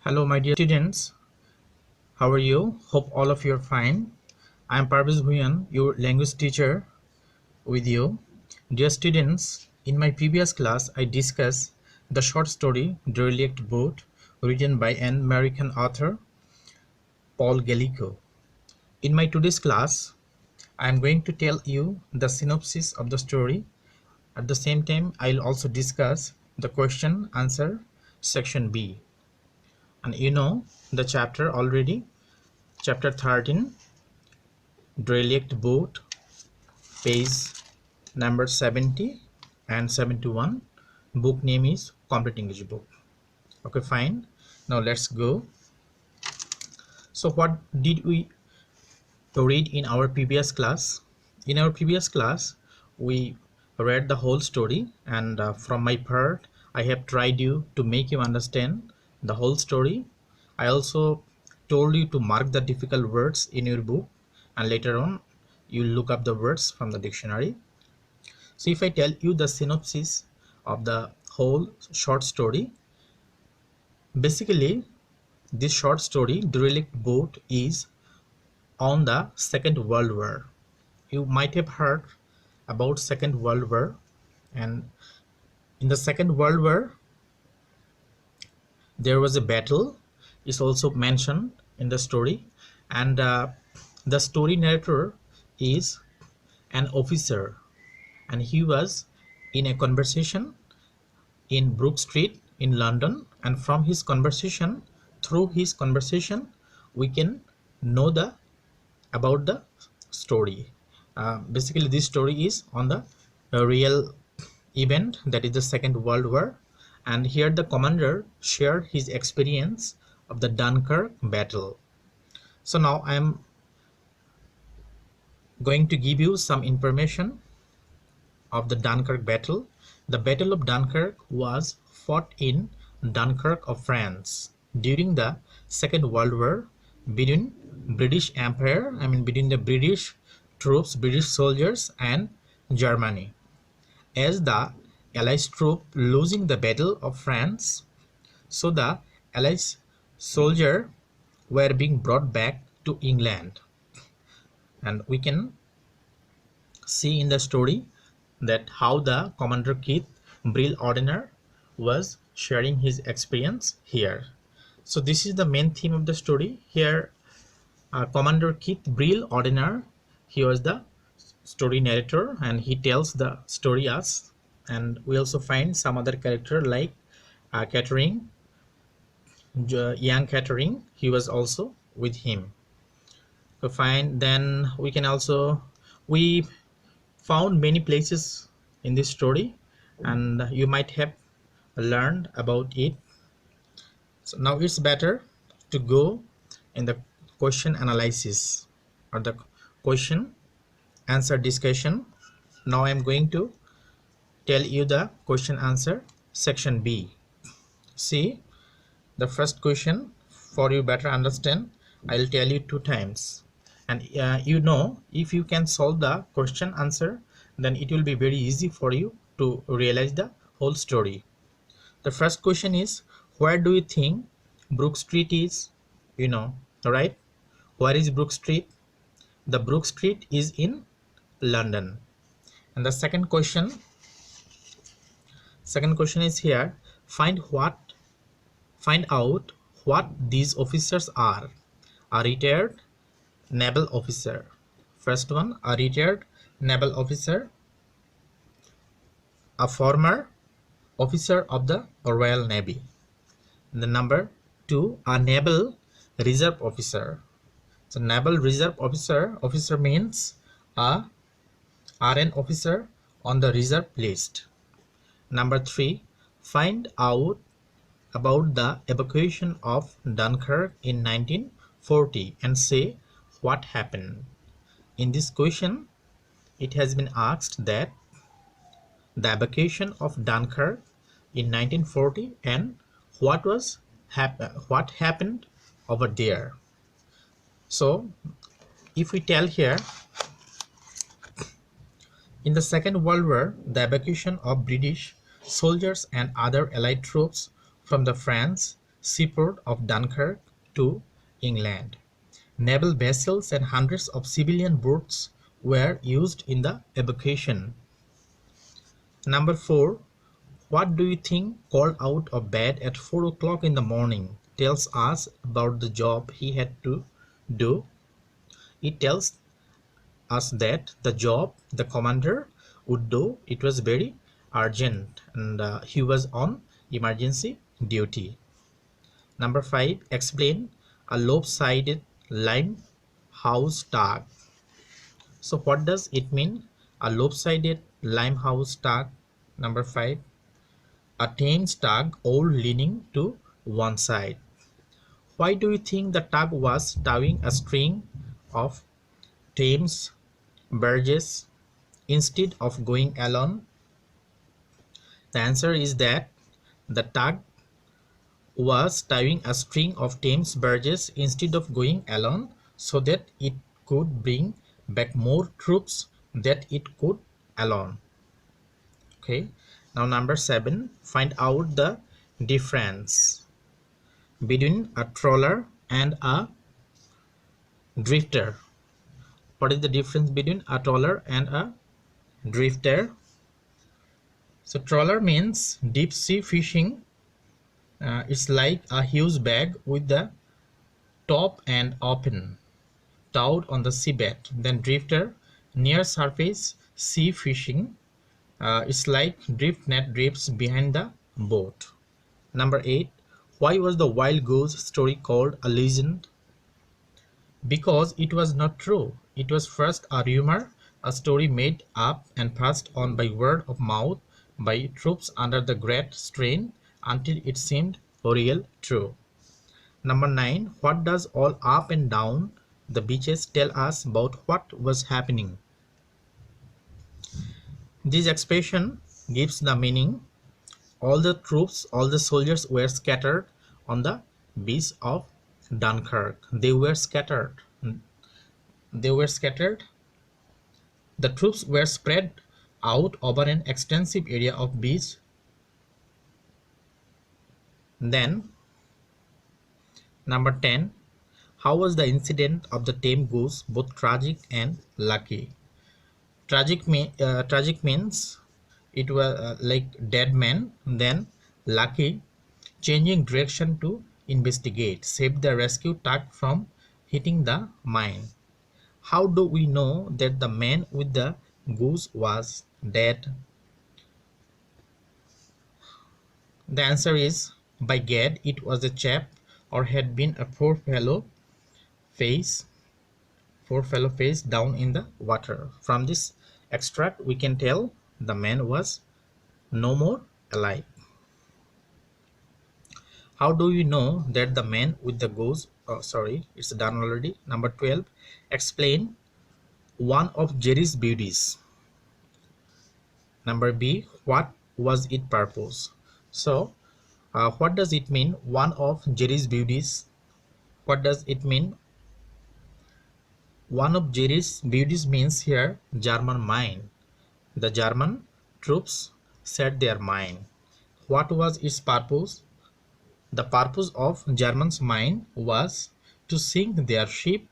Hello, my dear students. How are you? Hope all of you are fine. I am Parvez Bhuyan, your language teacher, with you. Dear students, in my previous class, I discussed the short story Derelict Boat, written by an American author, Paul Gallico. In my today's class, I am going to tell you the synopsis of the story. At the same time, I'll also discuss the question answer section B. And you know the chapter already, chapter 13. Derelict Boat, page number 70 and 71. Book name is Complete English Book. Okay, fine. Now let's go. So what did we read in our previous class? In our previous class, we read the whole story, and from my part, I have tried you to make you understand the whole story. I also told you to mark the difficult words in your book, and later on, you look up the words from the dictionary. So if I tell you the synopsis of the whole short story, basically this short story, Derelict Boat, is on the Second World War. You might have heard about Second World War, and in the Second World War there was a battle. Is also mentioned in the story, and the story narrator is an officer, and he was in a conversation in Brook Street in London, and from his conversation, through his conversation, we can know the about the story. Basically, this story is on the real event, that is the Second World War, and here the commander shared his experience of the Dunkirk battle. So now I am going to give you some information of the Dunkirk battle. The Battle of Dunkirk was fought in Dunkirk of France during the Second World War between British Empire, between the British troops, British soldiers and Germany. As the Allies troop losing the Battle of France, so the Allies soldiers were being brought back to England, and we can see in the story that how the Commander Keith Brill Ordiner was sharing his experience here. So this is the main theme of the story. Here Commander Keith Brill Ordiner, he was the story narrator, and he tells the story us, and we also find some other character like Kettering, young Kettering, he was also with him. So fine, then we can also, we found many places in this story, and you might have learned about it. So now it's better to go in the question analysis or the question answer discussion. Now I'm going to tell you the question answer section B. See the first question, for you better understand, I'll tell you 2 times, and you know, if you can solve the question answer, then it will be very easy for you to realize the whole story. The first question is, where do you think Brook Street is? You know, right? Where is Brook Street? The Brook Street is in London. And the second question is here, find out what these officers are. A retired naval officer. First one, a retired naval officer, a former officer of the Royal Navy. The number 2, a naval reserve officer. So naval reserve officer means a RN officer on the reserve list. Number 3, find out about the evacuation of Dunkirk in 1940 and say what happened. In this question, it has been asked that the evacuation of Dunkirk in 1940 and what happened over there. So if we tell here, in the Second World War, the evacuation of British soldiers and other Allied troops from the France seaport of Dunkirk to England. Naval vessels and hundreds of civilian boats were used in the evacuation. Number 4. What do you think called out of bed at 4 o'clock in the morning tells us about the job he had to do? It tells us that the job the commander would do, it was very urgent, and he was on emergency duty. Number 5. Explain a lopsided limehouse tag. So what does it mean? A lopsided limehouse tag. Number 5. A Thames tug all leaning to one side. Why do you think the tug was towing a string of Thames barges instead of going alone? The answer is that the tug was towing a string of Thames barges instead of going alone so that it could bring back more troops that it could alone. Okay, now number 7, find out the difference between a trawler and a drifter. What is the difference between a trawler and a drifter? So trawler means deep sea fishing. It's like a huge bag with the top end open, towed on the seabed. Then drifter, near surface sea fishing. It's like drift net drifts behind the boat. Number 8. Why was the wild goose story called a legend? Because it was not true. It was first a rumor, a story made up and passed on by word of mouth by troops under the great strain until it seemed real true. Number 9. What does all up and down the beaches tell us about what was happening? This expression gives the meaning. All the troops, all the soldiers were scattered on the beach of Dunkirk. They were scattered. They were scattered. The troops were spread out over an extensive area of beach. Then, number 10. How was the incident of the tame goose both tragic and lucky? Tragic means it was like dead man. Then lucky, changing direction to investigate, saved the rescue tug from hitting the mine. How do we know that the man with the goose was dead? The answer is, by gad, it was a chap or had been a poor fellow face down in the water. From this extract we can tell the man was no more alive. How do you know that the man with the goose, it's done already. Number 12, explain one of Jerry's beauties. Number B, what was its purpose? So what does it mean, one of Jerry's beauties? What does it mean? One of Jerry's beauties means here German mine. The German troops set their mine. What was its purpose? The purpose of Germans' mine was to sink their ship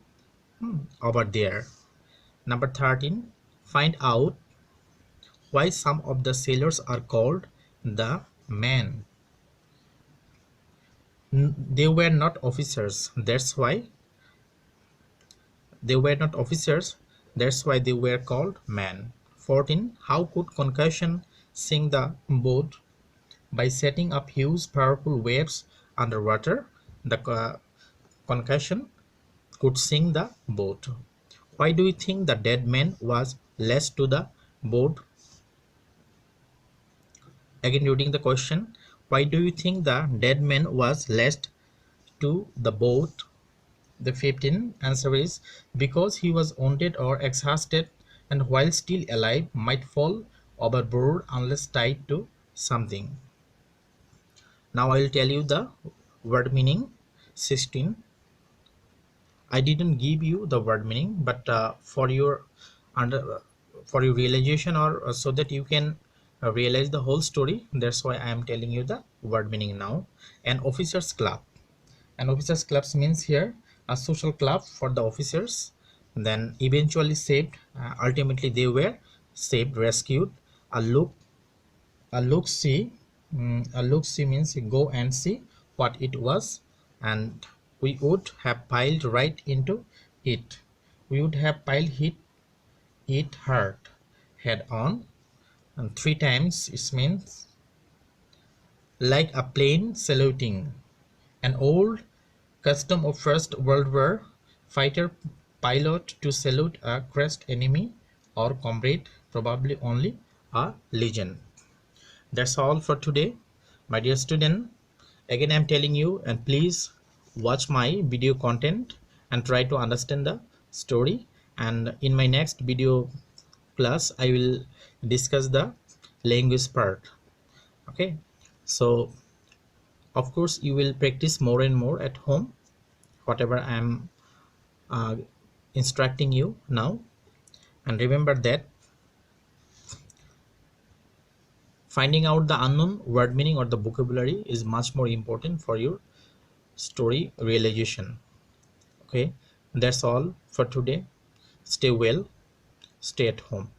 over there. Number 13, find out why some of the sailors are called the men. They were not officers, that's why they were called men. 14, how could concussion sink the boat? By setting up huge powerful waves underwater. The concussion could sink the boat. Why do you think the dead man was lashed to the boat? Again reading the question, why do you think the dead man was lashed to the boat? The 15 answer is, because he was wounded or exhausted and while still alive might fall overboard unless tied to something. Now I will tell you the word meaning. 16. I didn't give you the word meaning, but for your realization, or so that you can realize the whole story. That's why I am telling you the word meaning now. An officers club. An officers clubs means here a social club for the officers. Then eventually saved. Ultimately they were saved, rescued. A look, a look see. A look see means go and see what it was, and we would have piled right into it. We would have piled it hard, head on, and three times it means like a plane saluting. An old custom of First World War fighter pilot to salute a crushed enemy or comrade, probably only a legend. That's all for today, my dear student. Again, I'm telling you, and please watch my video content and try to understand the story. And in my next video class, I will discuss the language part. Okay, so of course you will practice more and more at home whatever I'm uh, instructing you now, and remember that finding out the unknown word meaning or the vocabulary is much more important for your story realization. Okay, that's all for today. Stay well, stay at home.